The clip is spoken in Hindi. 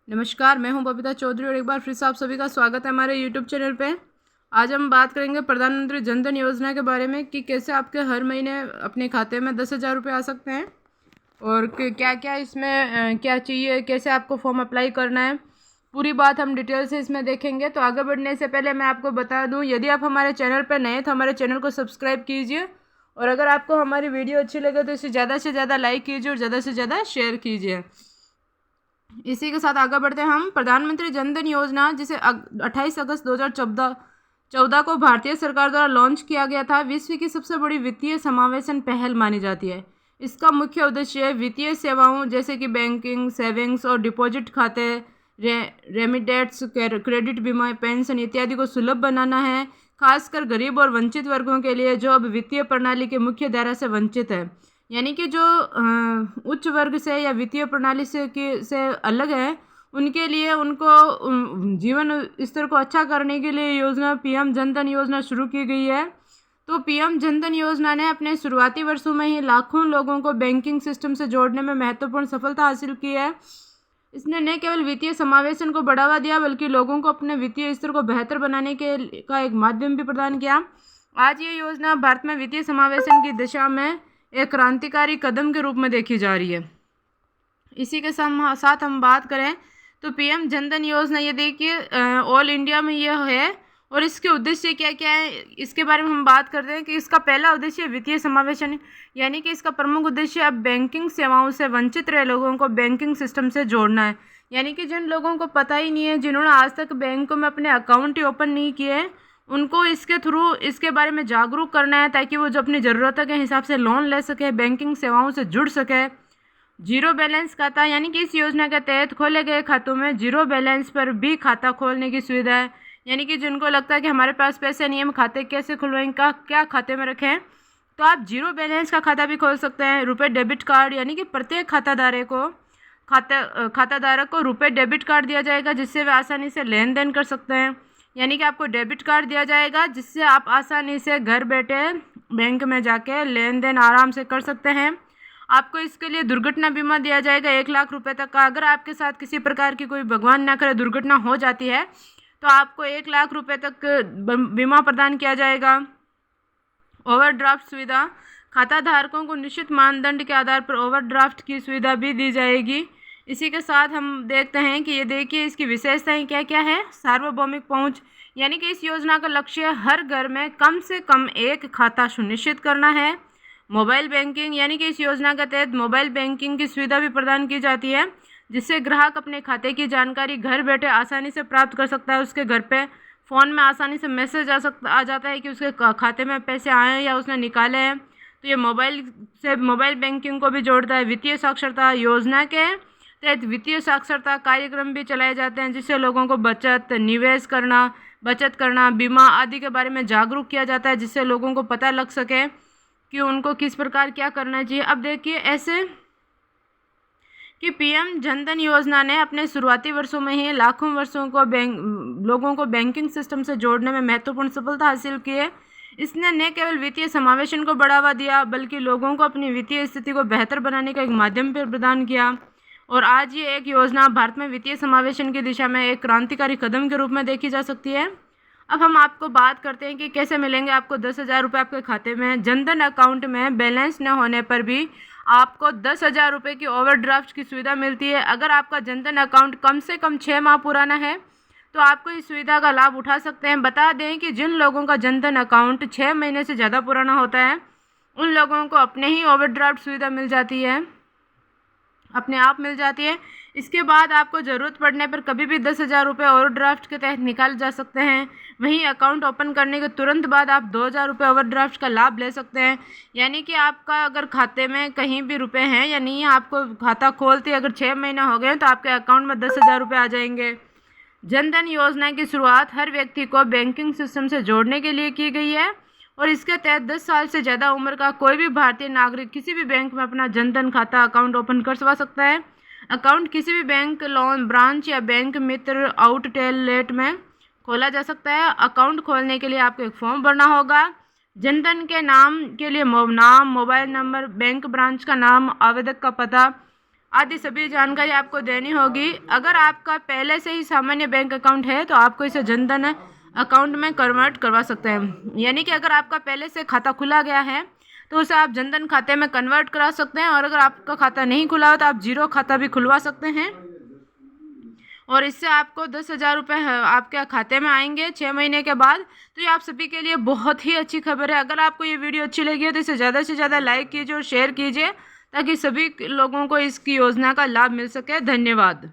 नमस्कार, मैं हूं बबीता चौधरी और एक बार फिर से आप सभी का स्वागत है हमारे यूट्यूब चैनल पे। आज हम बात करेंगे प्रधानमंत्री जन धन योजना के बारे में कि कैसे आपके हर महीने अपने खाते में 10,000 रुपये आ सकते हैं और क्या क्या इसमें क्या चाहिए, कैसे आपको फॉर्म अप्लाई करना है, पूरी बात हम डिटेल से इसमें देखेंगे। तो आगे बढ़ने से पहले मैं आपको बता दूँ, यदि आप हमारे चैनल पर नए हैं तो हमारे चैनल को सब्सक्राइब कीजिए और अगर आपको हमारी वीडियो अच्छी लगे तो इसे ज़्यादा से ज़्यादा लाइक कीजिए और ज़्यादा से ज़्यादा शेयर कीजिए। इसी के साथ आगे बढ़ते हैं हम। प्रधानमंत्री जन धन योजना, जिसे 28 अगस्त 2014 को भारतीय सरकार द्वारा लॉन्च किया गया था, विश्व की सबसे बड़ी वित्तीय समावेशन पहल मानी जाती है। इसका मुख्य उद्देश्य वित्तीय सेवाओं जैसे कि बैंकिंग, सेविंग्स और डिपॉजिट खाते, रेमिटेंस, क्रेडिट, बीमा, पेंशन इत्यादि को सुलभ बनाना है, खासकर गरीब और वंचित वर्गों के लिए जो अब वित्तीय प्रणाली के मुख्य धारा से वंचित है। यानी कि जो उच्च वर्ग से या वित्तीय प्रणाली से अलग है, उनके लिए उनको जीवन स्तर को अच्छा करने के लिए योजना पीएम जन धन योजना शुरू की गई है। तो पीएम जन धन योजना ने अपने शुरुआती वर्षों में ही लाखों लोगों को बैंकिंग सिस्टम से जोड़ने में महत्वपूर्ण सफलता हासिल की है। इसने न केवल वित्तीय समावेशन को बढ़ावा दिया बल्कि लोगों को अपने वित्तीय स्तर को बेहतर बनाने का एक माध्यम भी प्रदान किया। आज ये योजना भारत में वित्तीय समावेशन की दिशा में एक क्रांतिकारी कदम के रूप में देखी जा रही है। इसी के साथ हम बात करें तो पीएम जन धन योजना, ये देखिए ऑल इंडिया में यह है और इसके उद्देश्य क्या क्या है, इसके बारे में हम बात करते हैं कि इसका पहला उद्देश्य वित्तीय समावेशन, यानी कि इसका प्रमुख उद्देश्य अब बैंकिंग सेवाओं से वंचित रहे लोगों को बैंकिंग सिस्टम से जोड़ना है। यानी कि जिन लोगों को पता ही नहीं है, जिन्होंने आज तक बैंकों में अपने अकाउंट ही ओपन नहीं किए, उनको इसके थ्रू इसके बारे में जागरूक करना है ताकि वो जो अपनी ज़रूरतों के हिसाब से लोन ले सके, बैंकिंग सेवाओं से जुड़ सके। जीरो बैलेंस खाता, यानी कि इस योजना के तहत खोले गए खातों में जीरो बैलेंस पर भी खाता खोलने की सुविधा है। यानी कि जिनको लगता है कि हमारे पास पैसे नहीं है, हम खाते कैसे खुलवाएंगे, क्या खाते में रखें, तो आप जीरो बैलेंस का खाता भी खोल सकते हैं। रुपए डेबिट कार्ड, यानी कि प्रत्येक खाताधारक को रुपए डेबिट कार्ड दिया जाएगा जिससे वे आसानी से लेन देन कर सकते हैं। यानी कि आपको डेबिट कार्ड दिया जाएगा जिससे आप आसानी से घर बैठे बैंक में जाके लेन देन आराम से कर सकते हैं। आपको इसके लिए दुर्घटना बीमा दिया जाएगा 1 लाख रुपए तक का। अगर आपके साथ किसी प्रकार की कोई, भगवान ना करे, दुर्घटना हो जाती है तो आपको 1 लाख रुपए तक बीमा प्रदान किया जाएगा। ओवरड्राफ्ट सुविधा, खाता धारकों को निश्चित मानदंड के आधार पर ओवरड्राफ्ट की सुविधा भी दी जाएगी। इसी के साथ हम देखते हैं कि ये देखिए इसकी विशेषताएं क्या क्या है। सार्वभौमिक पहुंच, यानी कि इस योजना का लक्ष्य हर घर में कम से कम एक खाता सुनिश्चित करना है। मोबाइल बैंकिंग, यानी कि इस योजना के तहत मोबाइल बैंकिंग की सुविधा भी प्रदान की जाती है जिससे ग्राहक अपने खाते की जानकारी घर बैठे आसानी से प्राप्त कर सकता है। उसके घर पे फ़ोन में आसानी से मैसेज आ जाता है कि उसके खाते में पैसे आए हैं या उसने निकाले हैं। तो ये मोबाइल बैंकिंग को भी जोड़ता है। वित्तीय साक्षरता योजना के तहत वित्तीय साक्षरता कार्यक्रम भी चलाए जाते हैं जिससे लोगों को निवेश करना, बचत करना, बीमा आदि के बारे में जागरूक किया जाता है जिससे लोगों को पता लग सके कि उनको किस प्रकार क्या करना चाहिए। अब देखिए ऐसे कि पीएम जन धन योजना ने अपने शुरुआती वर्षों में ही लाखों लोगों को बैंकिंग सिस्टम से जोड़ने में महत्वपूर्ण सफलता हासिल की है। इसने न केवल वित्तीय समावेशन को बढ़ावा दिया बल्कि लोगों को अपनी वित्तीय स्थिति को बेहतर बनाने का एक माध्यम प्रदान किया और आज ये एक योजना भारत में वित्तीय समावेशन की दिशा में एक क्रांतिकारी कदम के रूप में देखी जा सकती है। अब हम आपको बात करते हैं कि कैसे मिलेंगे आपको 10,000 रुपये आपके खाते में। जनधन अकाउंट में बैलेंस न होने पर भी आपको 10,000 रुपये की ओवरड्राफ्ट की सुविधा मिलती है। अगर आपका जनधन अकाउंट कम से कम 6 माह पुराना है तो आपको इस सुविधा का लाभ उठा सकते हैं। बता दें कि जिन लोगों का जनधन अकाउंट 6 महीने से ज़्यादा पुराना होता है उन लोगों को अपने ही ओवरड्राफ्ट सुविधा मिल जाती है, अपने आप मिल जाती है। इसके बाद आपको ज़रूरत पड़ने पर कभी भी 10,000 रुपये ओवरड्राफ्ट के तहत निकाल जा सकते हैं। वहीं अकाउंट ओपन करने के तुरंत बाद आप 2,000 रुपये ओवरड्राफ्ट का लाभ ले सकते हैं। यानी कि आपका अगर खाते में कहीं भी रुपए हैं या नहीं है, आपको खाता खोलते अगर 6 महीना हो गए तो आपके अकाउंट में 10,000 रुपये आ जाएंगे। जनधन योजना की शुरुआत हर व्यक्ति को बैंकिंग सिस्टम से जोड़ने के लिए की गई है और इसके तहत 10 साल से ज़्यादा उम्र का कोई भी भारतीय नागरिक किसी भी बैंक में अपना जनधन खाता अकाउंट ओपन करवा सकता है। अकाउंट किसी भी बैंक, लोन ब्रांच या बैंक मित्र आउटलेट में खोला जा सकता है। अकाउंट खोलने के लिए आपको एक फॉर्म भरना होगा। जनधन के नाम के लिए नाम, मोबाइल नंबर, बैंक ब्रांच का नाम, आवेदक का पता आदि सभी जानकारी आपको देनी होगी। अगर आपका पहले से ही सामान्य बैंक अकाउंट है तो आपको इसे जनधन अकाउंट में कन्वर्ट करवा सकते हैं। यानी कि अगर आपका पहले से खाता खुला गया है तो उसे आप जनधन खाते में कन्वर्ट करा सकते हैं, और अगर आपका खाता नहीं खुला हो तो आप जीरो खाता भी खुलवा सकते हैं, और इससे आपको 10,000 रुपये आपके खाते में आएंगे 6 महीने के बाद। तो ये आप सभी के लिए बहुत ही अच्छी खबर है। अगर आपको ये वीडियो अच्छी लगी है तो इसे ज़्यादा से ज़्यादा लाइक कीजिए और शेयर कीजिए ताकि सभी लोगों को इसकी योजना का लाभ मिल सके। धन्यवाद।